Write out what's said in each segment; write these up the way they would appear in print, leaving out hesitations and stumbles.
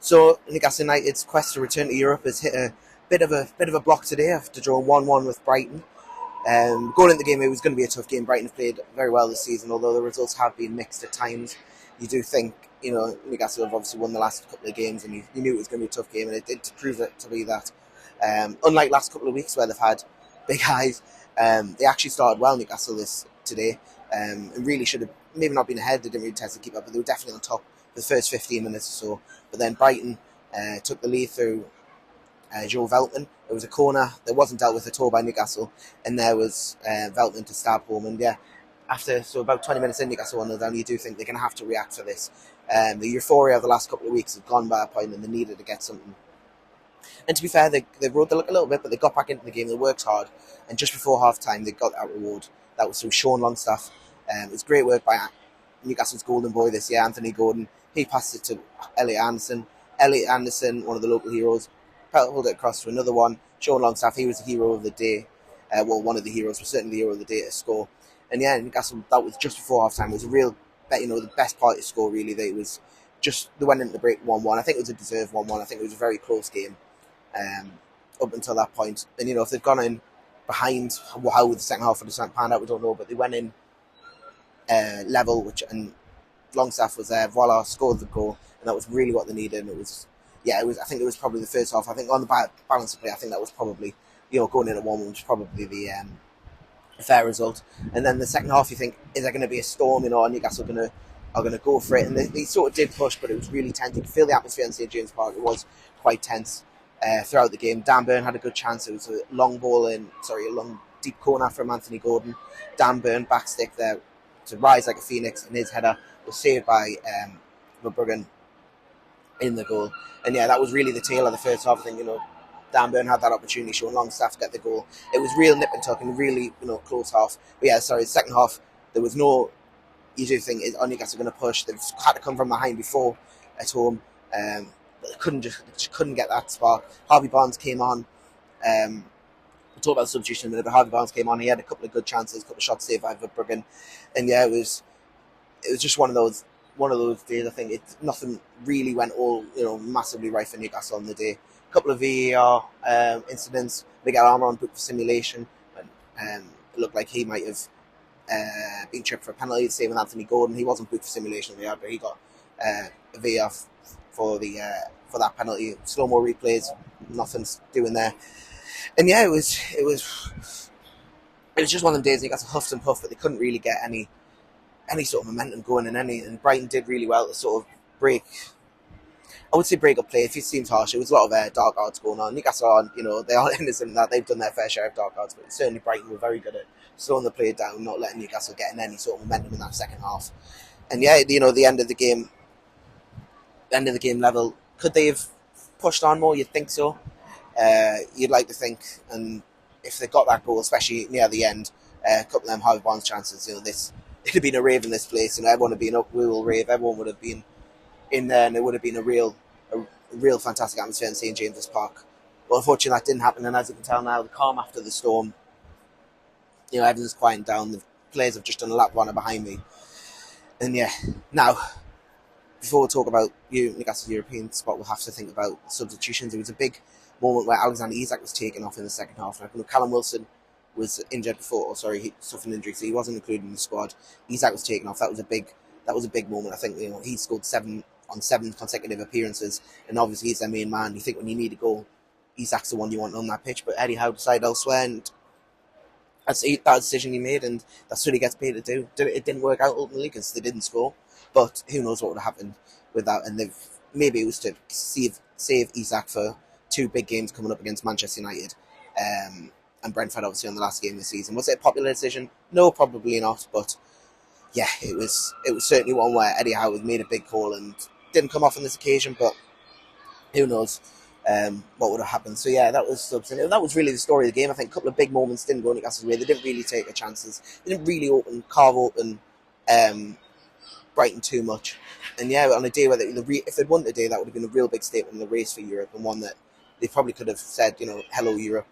So Newcastle United's quest to return to Europe has hit a bit of a block today after drawing 1-1 with Brighton. Going into the game, it was going to be a tough game. Brighton have played very well this season, although the results have been mixed at times. You do think, Newcastle have obviously won the last couple of games, and you knew it was going to be a tough game, and it did prove it to be that. Unlike last couple of weeks where they've had big highs, they actually started well, Newcastle, today, and really should have maybe not been ahead. They didn't really test to keep up, but they were definitely on top for the first 15 minutes or so. But then Brighton took the lead through Joel Veltman. It was a corner that wasn't dealt with at all by Newcastle, and there was Veltman to stab home. And yeah, after about 20 minutes in, Newcastle 1-0 down, you do think they're going to have to react to this. The euphoria of the last couple of weeks had gone by a point, and they needed to get something. And to be fair, they rode the luck a little bit, but they got back into the game. They worked hard, and just before half time, they got that reward. That was through Sean Longstaff. It was great work by Newcastle's golden boy this year, Anthony Gordon. He passed it to Elliot Anderson. Elliot Anderson, one of the local heroes, pulled it across to another one. Sean Longstaff, he was the hero of the day. One of the heroes, but certainly the hero of the day to score. And yeah, Newcastle, that was just before half time. It was a real, the best part to score, really. They went into the break 1-1. I think it was a deserved 1-1. I think it was a very close game up until that point. And, if they'd gone in behind, how the second half would have panned out, we don't know. But they went in level, and Longstaff was there. Voila, scored the goal, and that was really what they needed. And I think it was probably the first half. I think on the balance of play, I think that was probably, going in at 1-1 was probably the fair result. And then the second half, you think, is there going to be a storm? Are Newcastle are going to go for it? And they sort of did push, but it was really tense. You could feel the atmosphere in St James Park. It was quite tense throughout the game. Dan Burn had a good chance. It was a long deep corner from Anthony Gordon. Dan Burn backstick there to rise like a phoenix, and his header was saved by Verbruggen in the goal. And yeah, that was really the tail of the first half. I think, Dan Burn had that opportunity, Sean Longstaff to get the goal. It was real nip and tuck and really, close half. But yeah, the second half, there was no, you do think, are Newcastle going to push? They've had to come from behind before at home. But they just couldn't get that spark. Harvey Barnes came on. We'll talk about the substitution in a minute, but Harvey Barnes came on. He had a couple of good chances, a couple of shots saved by Verbruggen. And yeah, it was just one of those days. I think nothing really went all massively right for Newcastle on the day. A couple of VAR incidents. Miguel Almiron booked for simulation, and it looked like he might have been tripped for a penalty. Same with Anthony Gordon. He wasn't booked for simulation VAR, but he got a VAR for that penalty. Slow-mo replays, nothing's doing there. And yeah, it was just one of them days. Newcastle huffed and puffed, but they couldn't really get any sort of momentum going, and Brighton did really well to sort of break up play. It seems harsh. It was a lot of dark arts going on. Newcastle aren't, they aren't innocent in that. They've done their fair share of dark arts, but certainly Brighton were very good at slowing the play down, not letting Newcastle get in any sort of momentum in that second half. And yeah, the end of the game level, could they have pushed on more? You'd think so. You'd like to think, and if they got that goal, especially near the end, a couple of them Harvey Barnes chances, it'd have been a rave in this place. Everyone would have been up. We will rave. Everyone would have been in there, and it would have been a real fantastic atmosphere in St James's Park. But unfortunately, that didn't happen. And as you can tell now, the calm after the storm, everything's quieting down. The players have just done a lap runner behind me, and yeah, now before we talk about Newcastle's European spot, we'll have to think about substitutions. It was a big moment where Alexander Isak was taken off in the second half. Callum Wilson was injured before, he suffered an injury, so he wasn't included in the squad. Isak was taken off. That was a big moment. I think he scored 7 consecutive appearances, and obviously he's their main man. You think when you need a goal, Isak's the one you want on that pitch. But Eddie Howe decided elsewhere, and that's that decision he made, and that's what he gets paid to do. It didn't work out ultimately because they didn't score, but who knows what would have happened with that? And maybe it was to save Isak for 2 big games coming up against Manchester United. And Brentford, obviously, on the last game of the season. Was it a popular decision? No, probably not. But yeah, it was certainly one where Eddie Howe made a big call and didn't come off on this occasion. But who knows what would have happened? So yeah, that was substantive. That was really the story of the game. I think a couple of big moments didn't go Newcastle's way. They didn't really take their chances. They didn't really carve open Brighton too much. And yeah, on a day where if they'd won today, that would have been a real big statement in the race for Europe, and one that they probably could have said, hello Europe.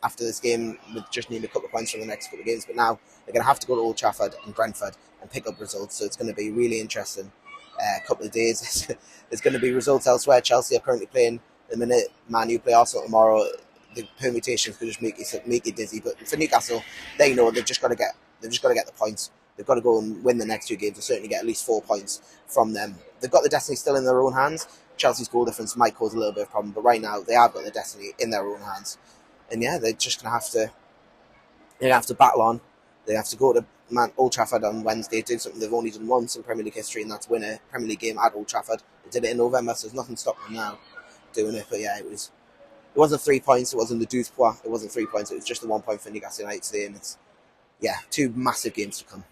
After this game, we just need a couple of points from the next couple of games. But now they're going to have to go to Old Trafford and Brentford and pick up results. So it's going to be really interesting couple of days. There's going to be results elsewhere. Chelsea are currently playing the minute. Man U play Arsenal tomorrow. The permutations could just make you dizzy. But for Newcastle, they know they've just got to get the points. They've got to go and win the next 2 games to certainly get at least 4 points from them. They've got the destiny still in their own hands. Chelsea's goal difference might cause a little bit of problem, but right now they have got the destiny in their own hands. And yeah, they're just going to have to battle on. They have to go to Old Trafford on Wednesday, do something they've only done once in Premier League history, and that's win a Premier League game at Old Trafford. They did it in November, so there's nothing stopping them now doing it. But yeah, it wasn't 3 points, it wasn't the douze points, it wasn't 3 points, it was just the 1 point for Newcastle United today, and it's 2 massive games to come.